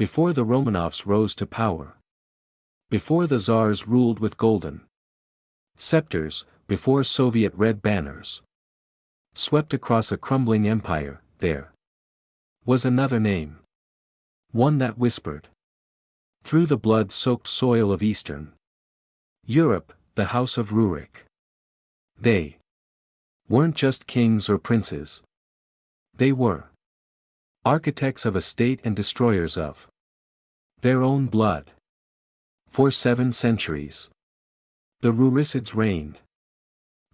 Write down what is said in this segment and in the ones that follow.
Before the Romanovs rose to power. Before the Tsars ruled with golden scepters, before Soviet red banners swept across a crumbling empire, there was another name. One that whispered through the blood-soaked soil of Eastern Europe, the House of Rurik. They weren't just kings or princes. They were architects of a state and destroyers of their own blood. For 7 centuries, the Ruricids reigned.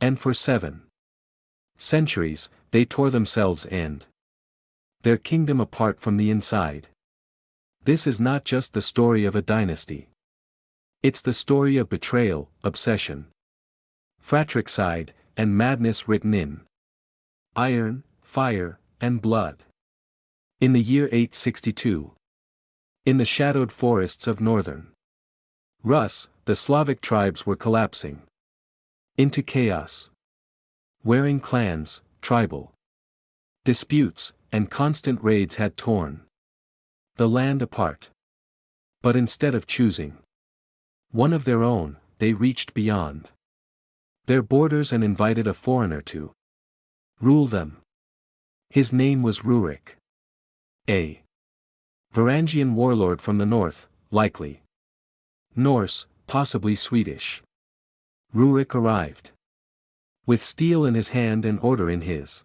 And for 7 centuries, they tore themselves and their kingdom apart from the inside. This is not just the story of a dynasty. It's the story of betrayal, obsession, fratricide, and madness written in iron, fire, and blood. In the year 862, in the shadowed forests of northern Rus, the Slavic tribes were collapsing into chaos. Wearing clans, tribal disputes, and constant raids had torn the land apart. But instead of choosing one of their own, they reached beyond their borders and invited a foreigner to rule them. His name was Rurik. A Varangian warlord from the north, likely Norse, possibly Swedish. Rurik arrived with steel in his hand and order in his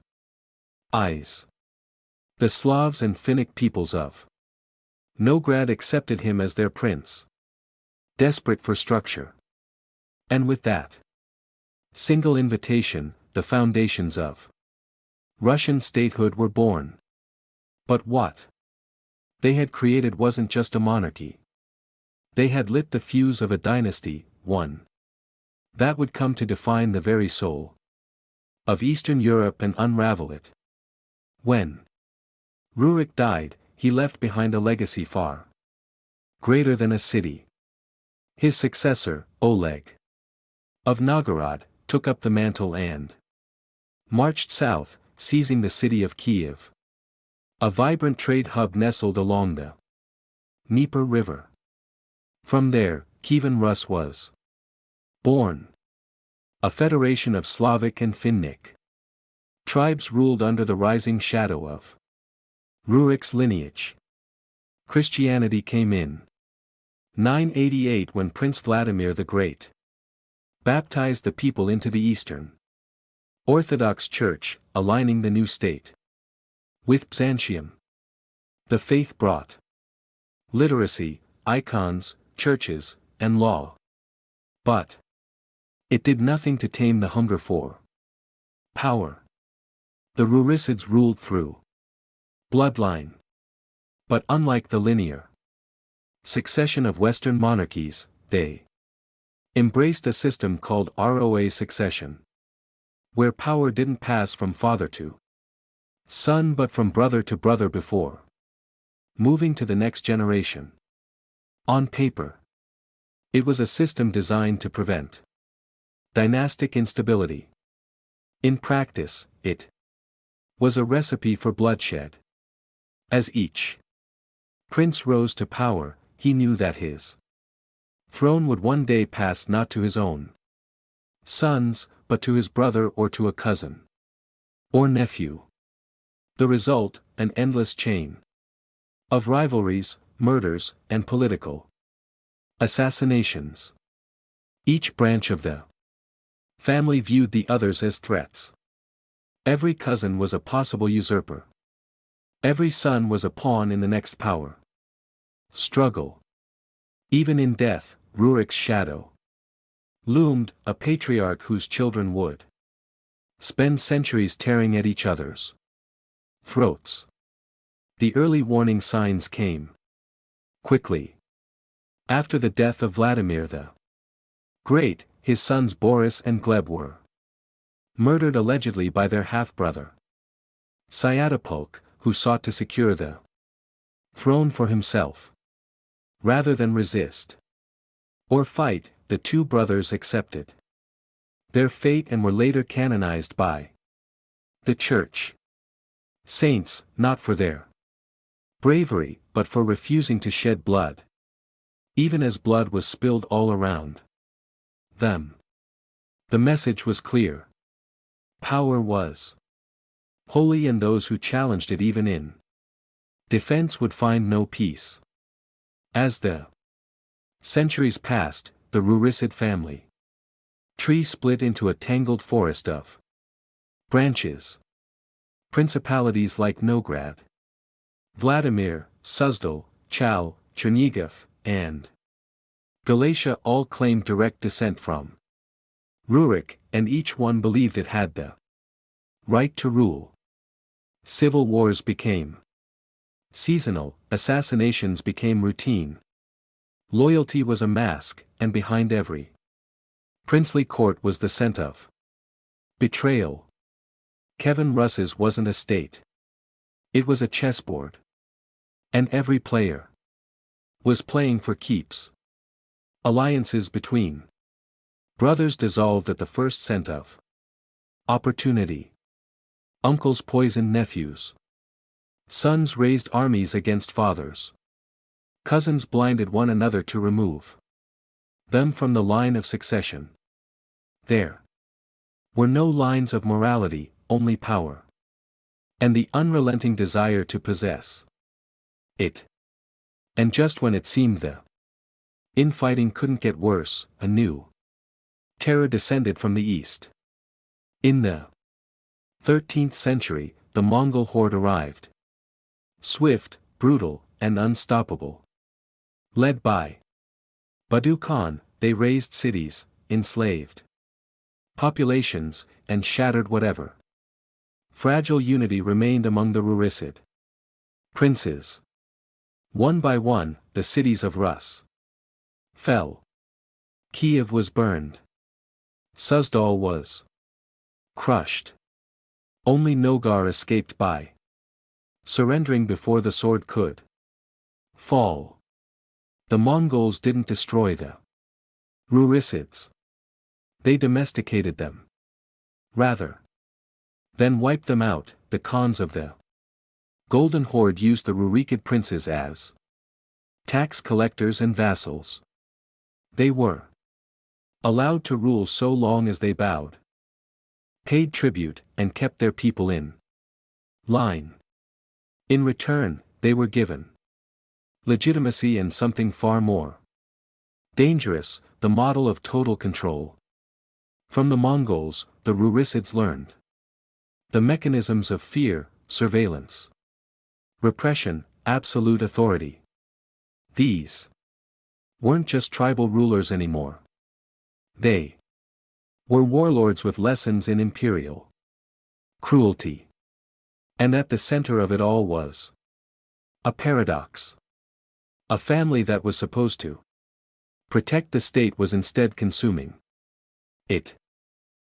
eyes. The Slavs and Finnic peoples of Novgorod accepted him as their prince, desperate for structure. And with that single invitation, the foundations of Russian statehood were born. But what they had created wasn't just a monarchy. They had lit the fuse of a dynasty, one that would come to define the very soul of Eastern Europe and unravel it. When Rurik died, he left behind a legacy far greater than a city. His successor, Oleg of Novgorod, took up the mantle and marched south, seizing the city of Kiev, a vibrant trade hub nestled along the Dnieper River. From there, Kievan Rus was born. A federation of Slavic and Finnic tribes ruled under the rising shadow of Rurik's lineage. Christianity came in 988 when Prince Vladimir the Great baptized the people into the Eastern Orthodox Church, aligning the new state with Byzantium. The faith brought literacy, icons, churches, and law. But it did nothing to tame the hunger for power. The Ruricids ruled through bloodline. But unlike the linear succession of Western monarchies, they embraced a system called ROA succession, where power didn't pass from father to son but from brother to brother before moving to the next generation. On paper, it was a system designed to prevent dynastic instability. In practice, it was a recipe for bloodshed. As each prince rose to power, he knew that his throne would one day pass not to his own sons, but to his brother or to a cousin or nephew. The result, an endless chain of rivalries, murders, and political assassinations. Each branch of the family viewed the others as threats. Every cousin was a possible usurper. Every son was a pawn in the next power struggle. Even in death, Rurik's shadow loomed, a patriarch whose children would spend centuries tearing at each other's throats. The early warning signs came quickly. After the death of Vladimir the Great, his sons Boris and Gleb were murdered allegedly by their half-brother Svyatopolk, who sought to secure the throne for himself. Rather than resist or fight, the two brothers accepted their fate and were later canonized by the Church. Saints, not for their bravery, but for refusing to shed blood. Even as blood was spilled all around them. The message was clear. Power was holy, and those who challenged it even in defense would find no peace. As the centuries passed, the Rurisid family tree split into a tangled forest of branches. Principalities like Novgorod, Vladimir, Suzdal, Chal, Chernihiv, and Galatia all claimed direct descent from Rurik, and each one believed it had the right to rule. Civil wars became seasonal, assassinations became routine. Loyalty was a mask, and behind every princely court was the scent of betrayal. Kevin Russ's wasn't a state. It was a chessboard. And every player was playing for keeps. Alliances between brothers dissolved at the first scent of opportunity. Uncles poisoned nephews. Sons raised armies against fathers. Cousins blinded one another to remove them from the line of succession. There were no lines of morality, only power. And the unrelenting desire to possess it. And just when it seemed the infighting couldn't get worse, a new terror descended from the east. In the 13th century, the Mongol horde arrived. Swift, brutal, and unstoppable. Led by Badu Khan, they razed cities, enslaved populations, and shattered whatever fragile unity remained among the Rurisid princes. One by one, the cities of Rus fell. Kiev was burned. Suzdal was crushed. Only Nogar escaped by surrendering before the sword could fall. The Mongols didn't destroy the Rurisids. They domesticated them. Rather than wipe them out, the Khans of the Golden Horde used the Rurikid princes as tax collectors and vassals. They were allowed to rule so long as they bowed, paid tribute, and kept their people in line. In return, they were given legitimacy and something far more dangerous, the model of total control. From the Mongols, the Rurisids learned the mechanisms of fear, surveillance, repression, absolute authority. These weren't just tribal rulers anymore. They were warlords with lessons in imperial cruelty. And at the center of it all was a paradox. A family that was supposed to protect the state was instead consuming it.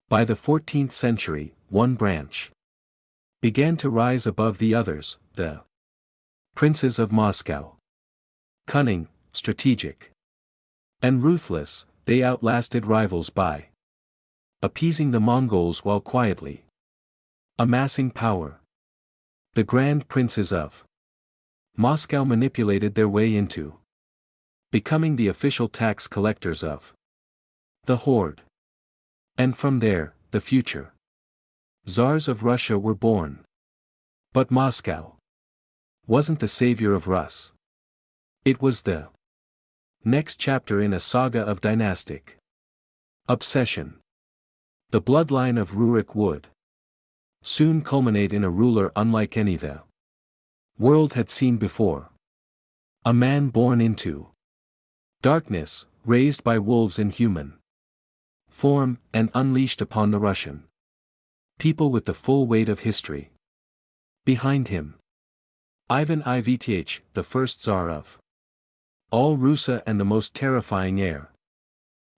By the 14th century, one branch began to rise above the others, the princes of Moscow. Cunning, strategic, and ruthless, they outlasted rivals by appeasing the Mongols while quietly amassing power. The grand princes of Moscow manipulated their way into becoming the official tax collectors of the horde. And from there, the future Tsars of Russia were born. But Moscow wasn't the savior of Rus. It was the next chapter in a saga of dynastic obsession. The bloodline of Rurik would soon culminate in a ruler unlike any the world had seen before. A man born into darkness, raised by wolves in human form, and unleashed upon the Russian people with the full weight of history behind him. Ivan Ivanovich, the first Tsar of all Rusia and the most terrifying heir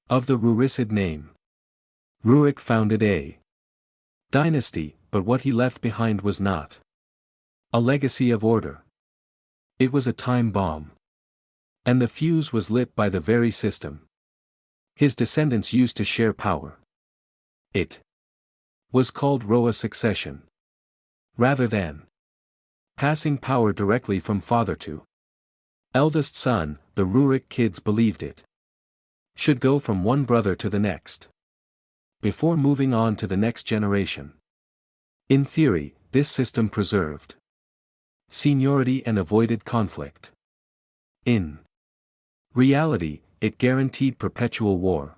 of the Rurisid name. Rurik founded a dynasty, but what he left behind was not a legacy of order. It was a time bomb. And the fuse was lit by the very system his descendants used to share power. It was called Roa succession. Rather than passing power directly from father to Eldest son, the Rurik kids believed it should go from one brother to the next, before moving on to the next generation. In theory, this system preserved seniority and avoided conflict. In reality, it guaranteed perpetual war.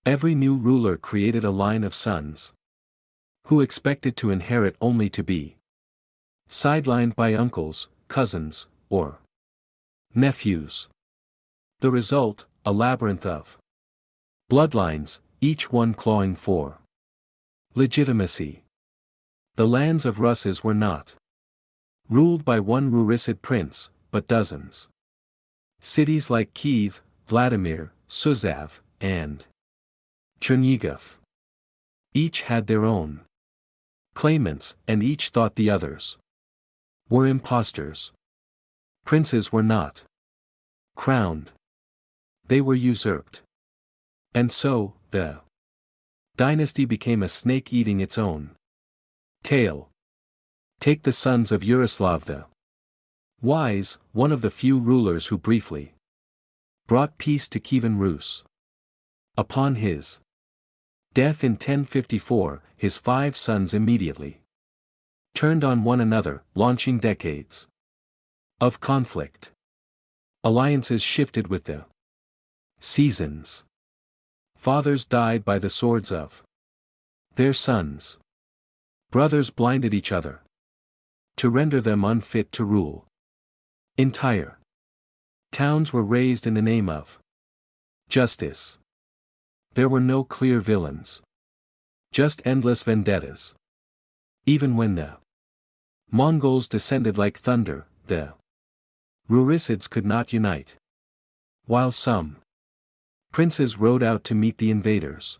Every new ruler created a line of sons who expected to inherit only to be sidelined by uncles, cousins, or nephews. The result, a labyrinth of bloodlines, each one clawing for legitimacy. The lands of Russes were not ruled by one Rurisid prince, but dozens. Cities like Kiev, Vladimir, Suzav, and Chernigov each had their own claimants, and each thought the others were impostors. Princes were not crowned. They were usurped. And so, the dynasty became a snake eating its own tail. Take the sons of Yaroslav the Wise, one of the few rulers who briefly brought peace to Kievan Rus. Upon his death in 1054, his 5 sons immediately turned on one another, launching decades of conflict. Alliances shifted with the seasons. Fathers died by the swords of their sons. Brothers blinded each other to render them unfit to rule. Entire towns were razed in the name of justice. There were no clear villains, just endless vendettas. Even when the Mongols descended like thunder, the Rurisids could not unite. While some princes rode out to meet the invaders,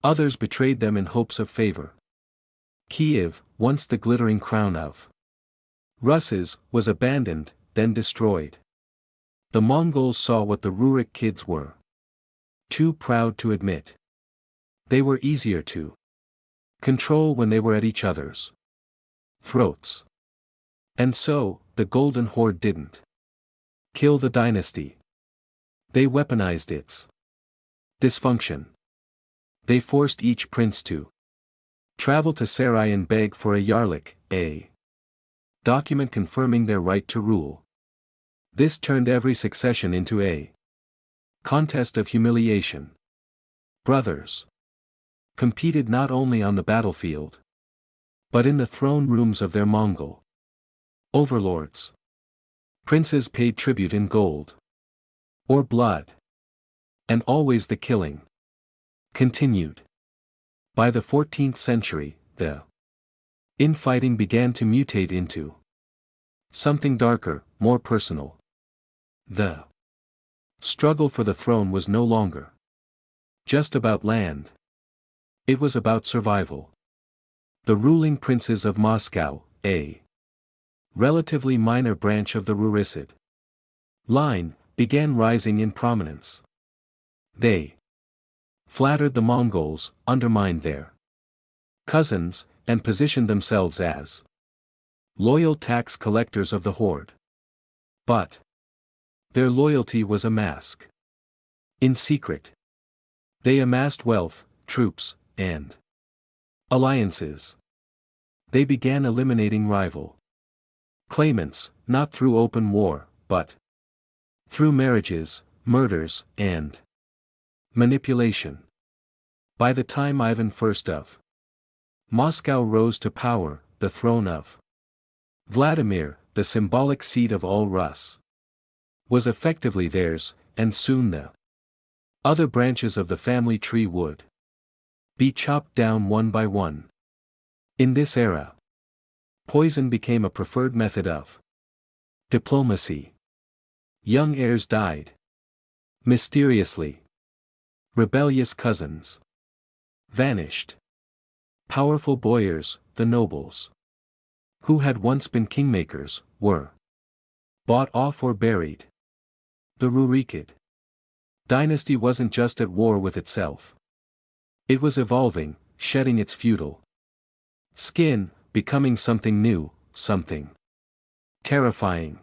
others betrayed them in hopes of favor. Kiev, once the glittering crown of Russes, was abandoned, then destroyed. The Mongols saw what the Rurik kids were too proud to admit. They were easier to control when they were at each other's throats. And so, the Golden Horde didn't kill the dynasty. They weaponized its dysfunction. They forced each prince to travel to Sarai and beg for a yarlik, a document confirming their right to rule. This turned every succession into a contest of humiliation. Brothers competed not only on the battlefield, but in the throne rooms of their Mongol overlords. Princes paid tribute in gold or blood. And always the killing continued. By the 14th century, the infighting began to mutate into something darker, more personal. The struggle for the throne was no longer just about land. It was about survival. The ruling princes of Moscow, a relatively minor branch of the Rurisid line, began rising in prominence. They flattered the Mongols, undermined their cousins, and positioned themselves as loyal tax collectors of the horde. But their loyalty was a mask. In secret, they amassed wealth, troops, and alliances. They began eliminating rival claimants, not through open war, but through marriages, murders, and manipulation. By the time Ivan I of Moscow rose to power, the throne of Vladimir, the symbolic seat of all Rus, was effectively theirs, and soon the other branches of the family tree would be chopped down one by one. In this era, poison became a preferred method of diplomacy. Young heirs died mysteriously. Rebellious cousins vanished. Powerful boyars, the nobles, who had once been kingmakers, were bought off or buried. The Rurikid dynasty wasn't just at war with itself. It was evolving, shedding its feudal skin, becoming something new, something terrifying.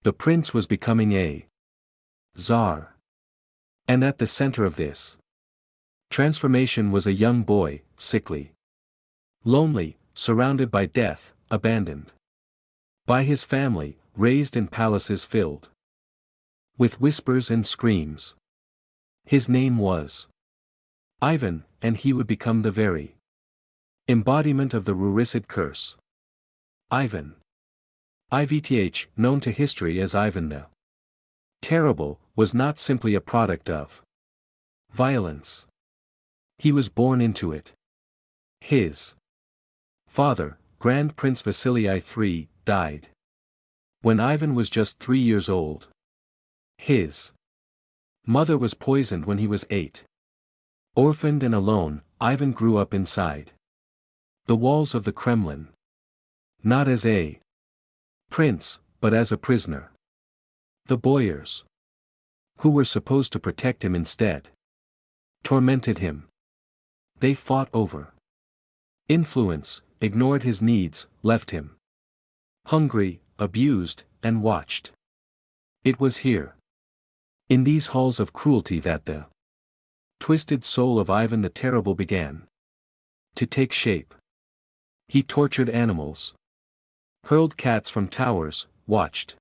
The prince was becoming a Tsar. And at the center of this transformation was a young boy, sickly, lonely, surrounded by death, abandoned by his family, raised in palaces filled with whispers and screams. His name was Ivan, and he would become the very embodiment of the Ruricid curse. Ivan, known to history as Ivan the Terrible, was not simply a product of violence. He was born into it. His father, Grand Prince Vasily III, died when Ivan was just 3 years old. His mother was poisoned when he was 8. Orphaned and alone, Ivan grew up inside the walls of the Kremlin. Not as a prince, but as a prisoner. The boyars, who were supposed to protect him instead, tormented him. They fought over influence, ignored his needs, left him hungry, abused, and watched. It was here, in these halls of cruelty, that the twisted soul of Ivan the Terrible began to take shape. He tortured animals, hurled cats from towers, watched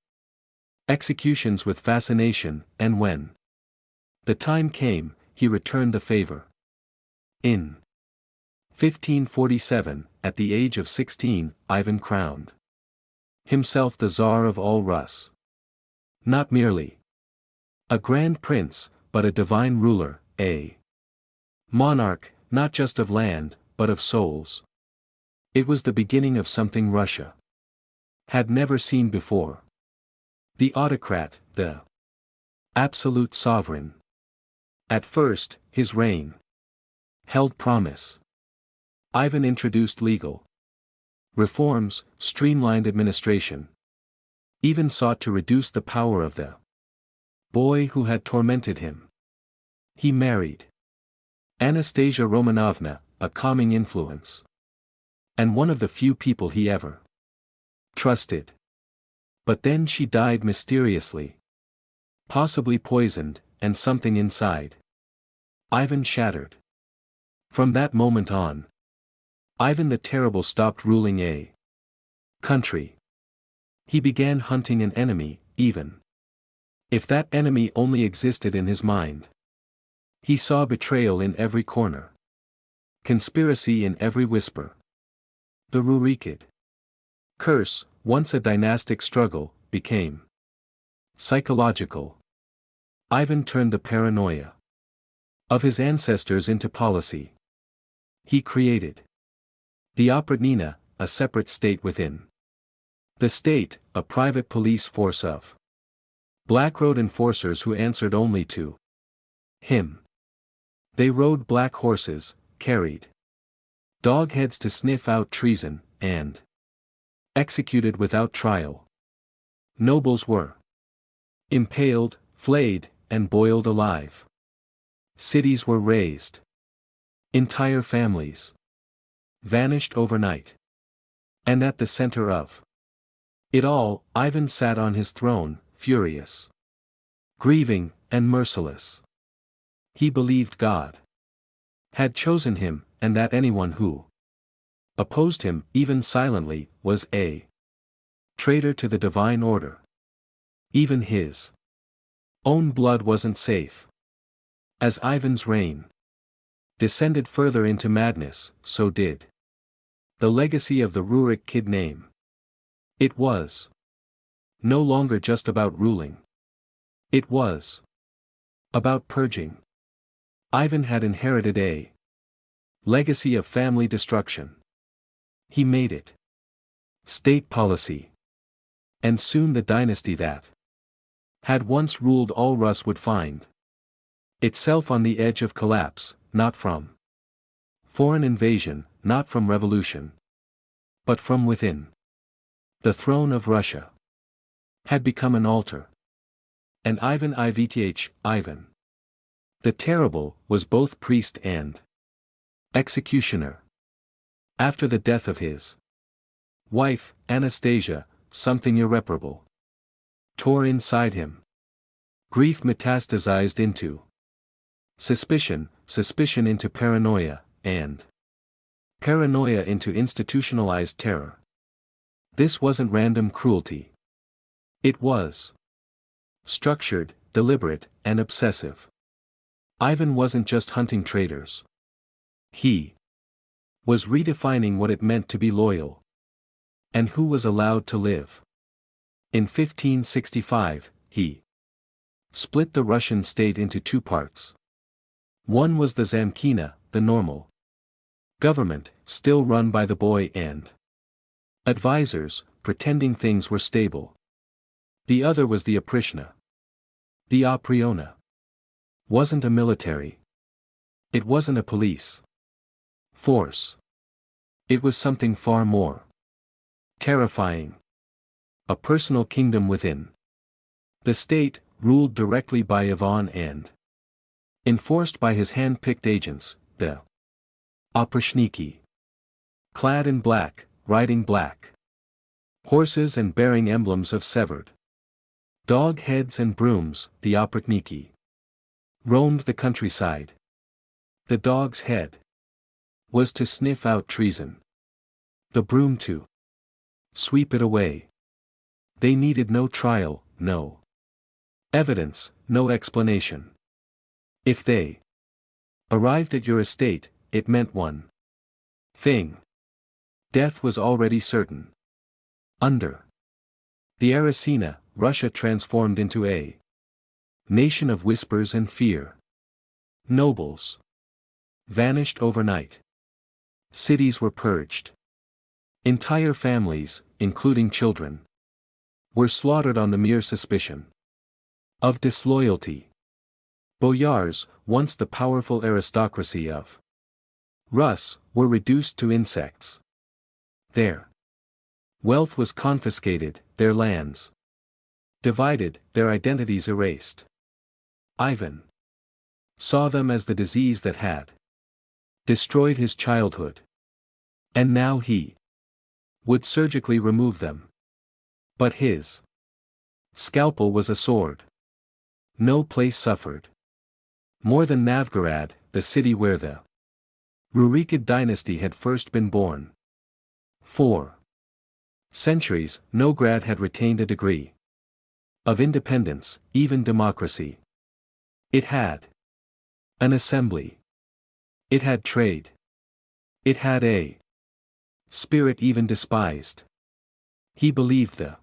executions with fascination, and when the time came, he returned the favor. In 1547, at the age of 16, Ivan crowned himself the Tsar of all Rus. Not merely a grand prince, but a divine ruler, a monarch, not just of land, but of souls. It was the beginning of something Russia had never seen before. The autocrat, the absolute sovereign. At first, his reign held promise. Ivan introduced legal reforms, streamlined administration, even sought to reduce the power of the boy who had tormented him. He married Anastasia Romanovna, a calming influence, and one of the few people he ever trusted. But then she died mysteriously, possibly poisoned, and something inside Ivan shattered. From that moment on, Ivan the Terrible stopped ruling a country. He began hunting an enemy, even if that enemy only existed in his mind. He saw betrayal in every corner, conspiracy in every whisper. The Rurikid curse, once a dynastic struggle, became psychological. Ivan turned the paranoia of his ancestors into policy. He created the Opratnina, a separate state within the state, a private police force of black road enforcers who answered only to him. They rode black horses, carried dog heads to sniff out treason, and executed without trial. Nobles were impaled, flayed, and boiled alive. Cities were razed. Entire families vanished overnight. And at the center of it all, Ivan sat on his throne, furious, grieving, and merciless. He believed God had chosen him, and that anyone who opposed him, even silently, was a traitor to the divine order. Even his own blood wasn't safe. As Ivan's reign descended further into madness, so did the legacy of the Rurik kid name. It was no longer just about ruling. It was about purging. Ivan had inherited a legacy of family destruction. He made it state policy. And soon the dynasty that had once ruled all Rus would find itself on the edge of collapse, not from foreign invasion, not from revolution, but from within. The throne of Russia had become an altar. And Ivan the Terrible, was both priest and executioner. After the death of his wife, Anastasia, something irreparable tore inside him. Grief metastasized into suspicion, suspicion into paranoia, and paranoia into institutionalized terror. This wasn't random cruelty. It was structured, deliberate, and obsessive. Ivan wasn't just hunting traitors. He was redefining what it meant to be loyal. And who was allowed to live. In 1565, he split the Russian state into two parts. One was the Zamkina, the normal government, still run by the boy and advisors, pretending things were stable. The other was the Oprishna. The Opriona wasn't a military. It wasn't a police force. It was something far more terrifying. A personal kingdom within. The state, ruled directly by Ivan and enforced by his hand-picked agents, the Oprishniki. Clad in black, riding black horses and bearing emblems of severed dog heads and brooms, the Opritniki roamed the countryside. The dog's head was to sniff out treason. The broom to sweep it away. They needed no trial, no evidence, no explanation. If they arrived at your estate, it meant one thing. Death was already certain. Under the Arasina, Russia transformed into a nation of whispers and fear. Nobles vanished overnight. Cities were purged. Entire families, including children, were slaughtered on the mere suspicion of disloyalty. Boyars, once the powerful aristocracy of Rus, were reduced to insects. Their wealth was confiscated, their lands divided, their identities erased. Ivan saw them as the disease that had destroyed his childhood. And now he would surgically remove them. But his scalpel was a sword. No place suffered more than Novgorod, the city where the Rurikid dynasty had first been born. For centuries, Novgorod had retained a degree of independence, even democracy. It had an assembly. It had trade. It had a spirit even despised. He believed the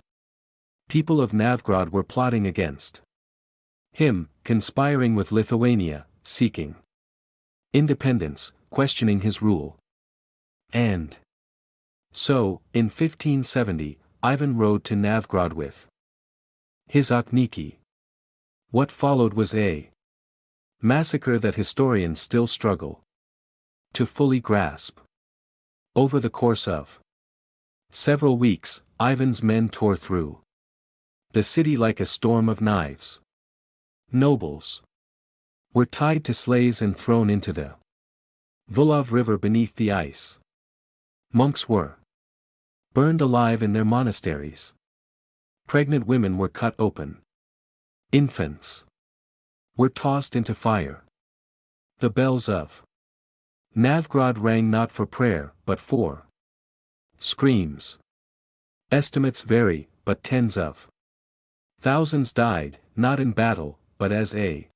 people of Novgorod were plotting against him, conspiring with Lithuania, seeking independence, questioning his rule. And so, in 1570, Ivan rode to Novgorod with his Okhniki. What followed was a massacre that historians still struggle to fully grasp. Over the course of several weeks, Ivan's men tore through the city like a storm of knives. Nobles were tied to sleighs and thrown into the Volov River beneath the ice. Monks were burned alive in their monasteries. Pregnant women were cut open. Infants were tossed into fire. The bells of Novgorod rang not for prayer, but for screams. Estimates vary, but tens of thousands died, not in battle, but as a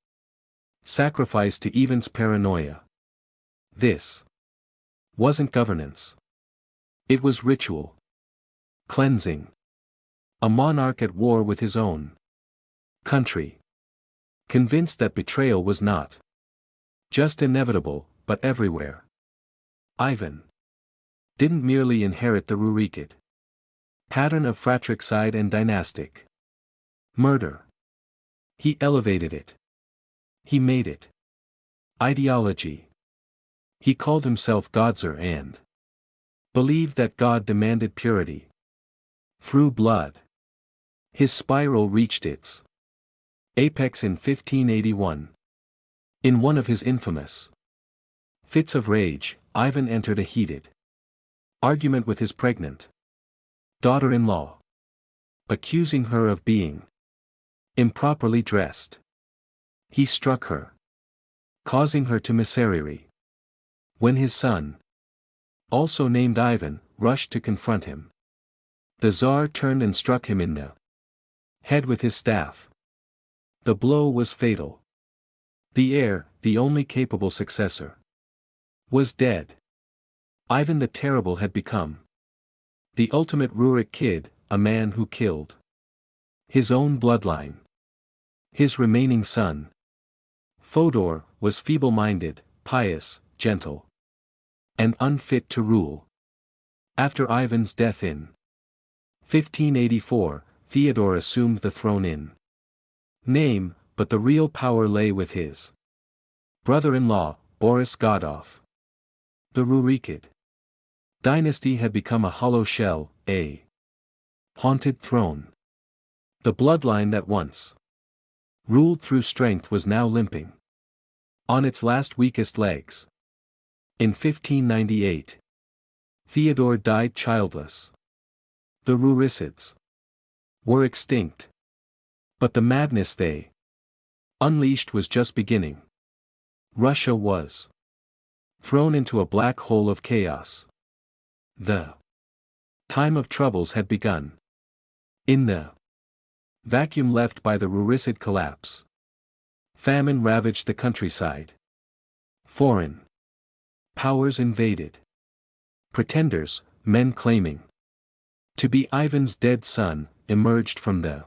sacrifice to Ivan's paranoia. This wasn't governance. It was ritual. Cleansing. A monarch at war with his own country. Convinced that betrayal was not just inevitable, but everywhere. Ivan didn't merely inherit the Rurikid pattern of fratricide and dynastic murder. He elevated it. He made it ideology. He called himself Godser and believed that God demanded purity through blood. His spiral reached its apex in 1581. In one of his infamous fits of rage, Ivan entered a heated argument with his pregnant daughter-in-law, accusing her of being Improperly dressed. He struck her, causing her to miserere. When his son, also named Ivan, rushed to confront him, the Tsar turned and struck him in the head with his staff. The blow was fatal. The heir, the only capable successor, was dead. Ivan the Terrible had become the ultimate Rurik kid, a man who killed his own bloodline. His remaining son, Fodor, was feeble-minded, pious, gentle, and unfit to rule. After Ivan's death in 1584, Theodore assumed the throne in name, but the real power lay with his brother-in-law, Boris Godov. The Rurikid dynasty had become a hollow shell, a haunted throne. The bloodline that once ruled through strength was now limping on its last weakest legs. In 1598, Theodore died childless. The Ruricids were extinct. But the madness they unleashed was just beginning. Russia was thrown into a black hole of chaos. The time of troubles had begun. In the vacuum left by the Ruricid collapse, famine ravaged the countryside. Foreign powers invaded. Pretenders, men claiming to be Ivan's dead son, emerged from the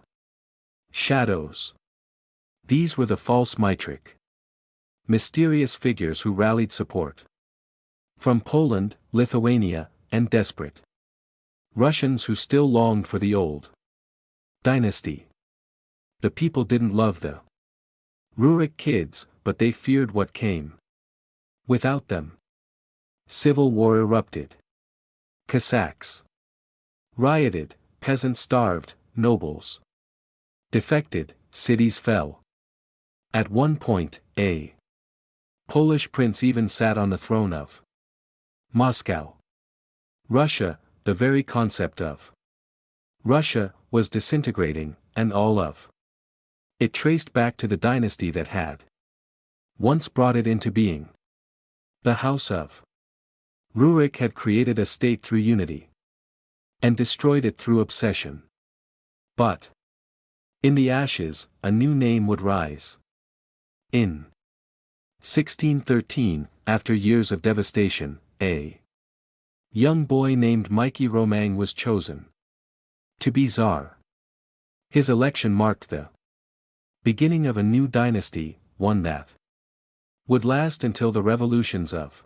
shadows. These were the false Mitrik, mysterious figures who rallied support from Poland, Lithuania, and desperate Russians who still longed for the old dynasty. The people didn't love the Rurik kids, but they feared what came without them. Civil war erupted. Cossacks rioted, peasants starved, nobles defected, cities fell. At one point, a Polish prince even sat on the throne of Moscow. Russia, the very concept of Russia, was disintegrating, and all of it traced back to the dynasty that had once brought it into being. The House of Rurik had created a state through unity and destroyed it through obsession. But in the ashes, a new name would rise. In 1613, after years of devastation, a young boy named Mikey Romang was chosen to be Tsar. His election marked the beginning of a new dynasty, one that would last until the revolutions of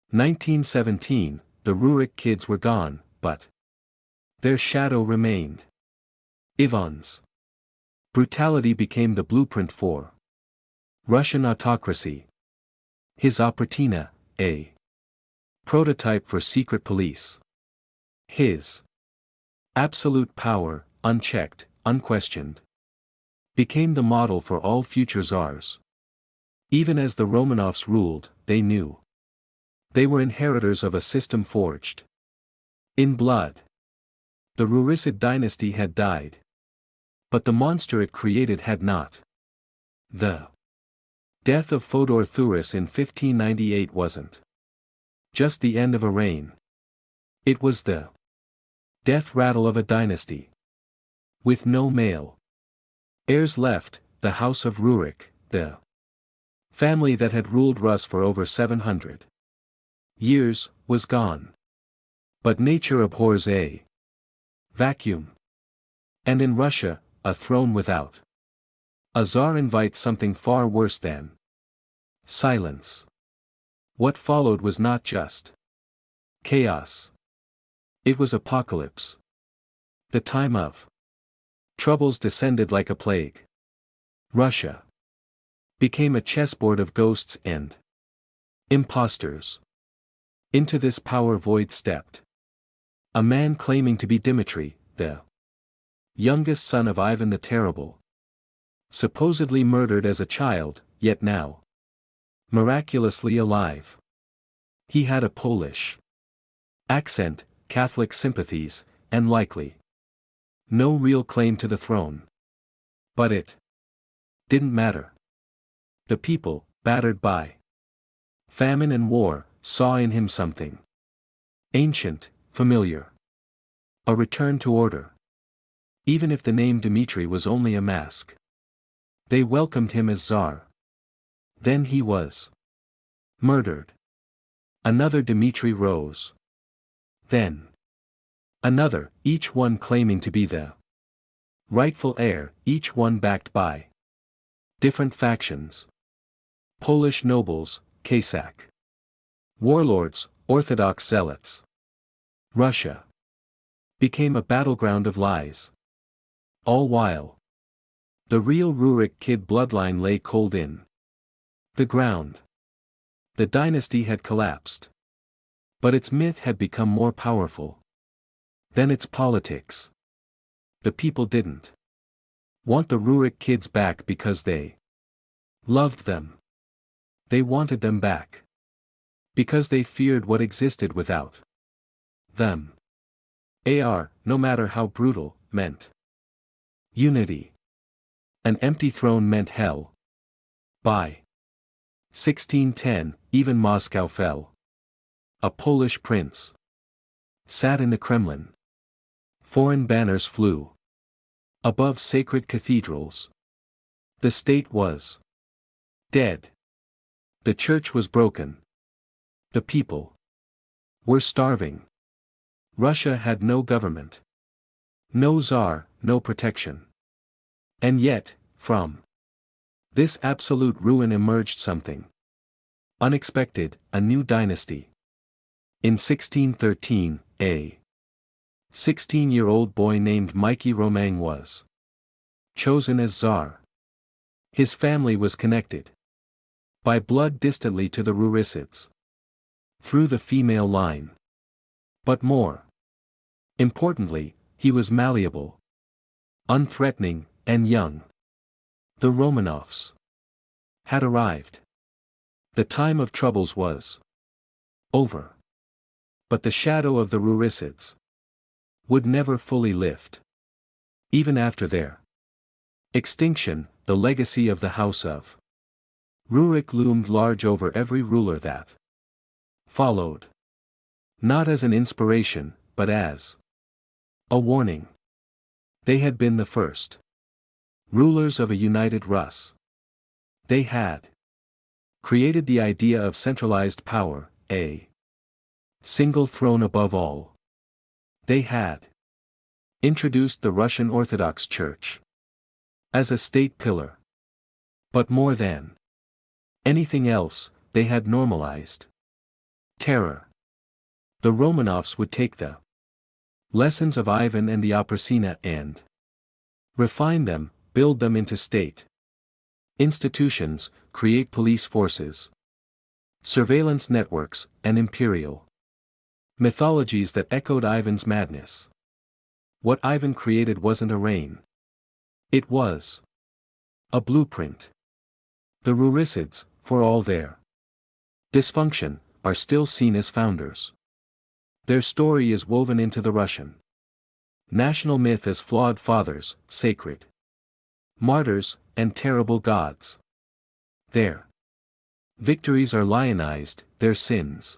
1917. The Rurik kids were gone, but their shadow remained. Ivan's brutality became the blueprint for Russian autocracy. His Opratina, a prototype for secret police. His absolute power, unchecked, unquestioned, became the model for all future czars. Even as the Romanovs ruled, they knew they were inheritors of a system forged in blood. The Ruricid dynasty had died. But the monster it created had not. The death of Fodor Thuris in 1598 wasn't just the end of a reign. It was the death rattle of a dynasty. With no male heirs left, the House of Rurik, the family that had ruled Rus for over 700 years, was gone. But nature abhors a vacuum. And in Russia, a throne without a Tsar invites something far worse than silence. What followed was not just chaos. It was apocalypse. The time of troubles descended like a plague. Russia became a chessboard of ghosts and impostors. Into this power void stepped a man claiming to be Dmitri, the youngest son of Ivan the Terrible. Supposedly murdered as a child, yet now miraculously alive. He had a Polish accent, Catholic sympathies, and likely no real claim to the throne. But it didn't matter. The people, battered by famine and war, saw in him something ancient, familiar. A return to order. Even if the name Dmitri was only a mask. They welcomed him as Tsar. Then he was murdered. Another Dmitri rose. Then another, each one claiming to be the rightful heir, each one backed by different factions. Polish nobles, Cossack warlords, Orthodox zealots. Russia became a battleground of lies. All while the real Rurik kid bloodline lay cold in the ground. The dynasty had collapsed. But its myth had become more powerful than its politics. The people didn't want the Rurik kids back because they loved them. They wanted them back because they feared what existed without them. No matter how brutal, meant unity. An empty throne meant hell. By 1610, even Moscow fell. A Polish prince sat in the Kremlin. Foreign banners flew above sacred cathedrals. The state was dead. The church was broken. The people were starving. Russia had no government. No czar, no protection. And yet, from this absolute ruin emerged something unexpected, a new dynasty. In 1613, a 16-year-old boy named Mikey Romanovs was chosen as Tsar. His family was connected by blood distantly to the Rurikids through the female line. But more importantly, he was malleable, unthreatening, and young. The Romanovs had arrived. The time of troubles was over. But the shadow of the Rurikids would never fully lift. Even after their extinction, the legacy of the House of Rurik loomed large over every ruler that followed. Not as an inspiration, but as a warning. They had been the first rulers of a united Rus. They had created the idea of centralized power, a single throne above all. They had introduced the Russian Orthodox Church as a state pillar. But more than anything else, they had normalized terror. The Romanovs would take the lessons of Ivan and the Autocracy and refine them, build them into state institutions, create police forces, surveillance networks, and imperial mythologies that echoed Ivan's madness. What Ivan created wasn't a reign. It was a blueprint. The Rurikids, for all their dysfunction, are still seen as founders. Their story is woven into the Russian national myth as flawed fathers, sacred martyrs, and terrible gods. Their victories are lionized, their sins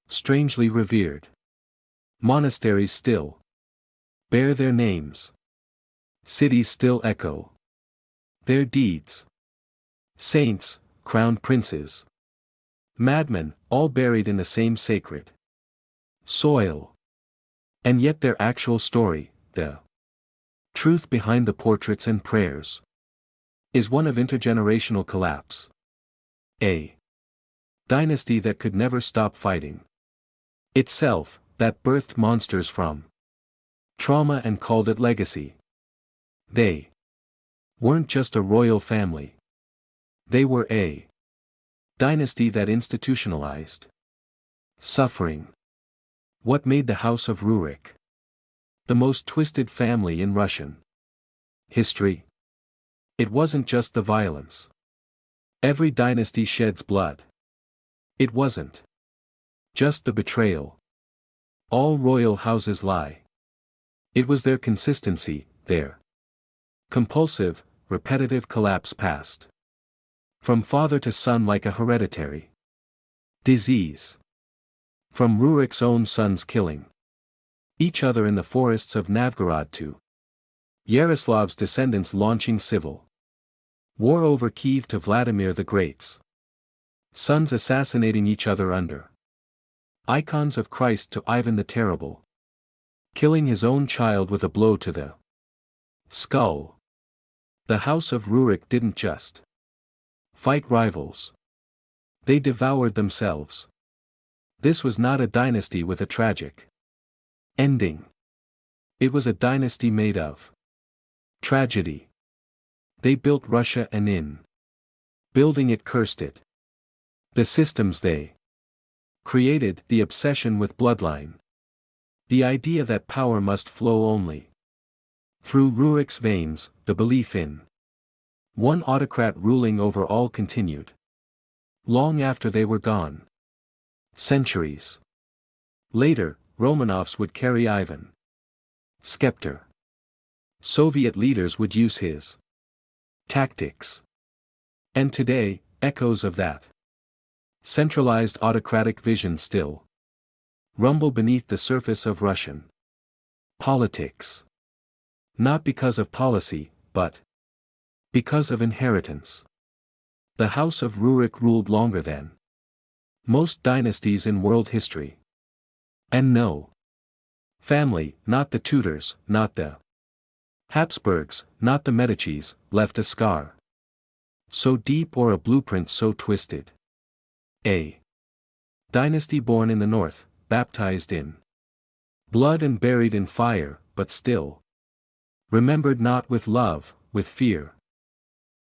strangely revered. Monasteries still bear their names. Cities still echo their deeds. Saints, crowned princes, madmen, all buried in the same sacred soil. And yet their actual story, the truth behind the portraits and prayers, is one of intergenerational collapse. A dynasty that could never stop fighting itself, that birthed monsters from trauma and called it legacy. They weren't just a royal family. They were a dynasty that institutionalized suffering. What made the House of Rurik the most twisted family in Russian history? It wasn't just the violence. Every dynasty sheds blood. It wasn't just the betrayal. All royal houses lie. It was their consistency, their compulsive, repetitive collapse passed from father to son like a hereditary disease. From Rurik's own sons killing each other in the forests of Novgorod to Yaroslav's descendants launching civil war over Kiev to Vladimir the Great's sons assassinating each other under icons of Christ to Ivan the Terrible, killing his own child with a blow to the skull. The House of Rurik didn't just fight rivals. They devoured themselves. This was not a dynasty with a tragic ending. It was a dynasty made of tragedy. They built Russia and in building it cursed it. The systems they created, the obsession with bloodline. The idea that power must flow only through Rurik's veins, the belief in one autocrat ruling over all continued long after they were gone. Centuries later, Romanovs would carry Ivan's scepter. Soviet leaders would use his tactics. And today, echoes of that centralized autocratic vision still rumble beneath the surface of Russian politics. Not because of policy, but because of inheritance. The House of Rurik ruled longer than most dynasties in world history. And no family, not the Tudors, not the Habsburgs, not the Medicis, left a scar so deep or a blueprint so twisted. A dynasty born in the north, baptized in blood and buried in fire, but still remembered not with love, with fear.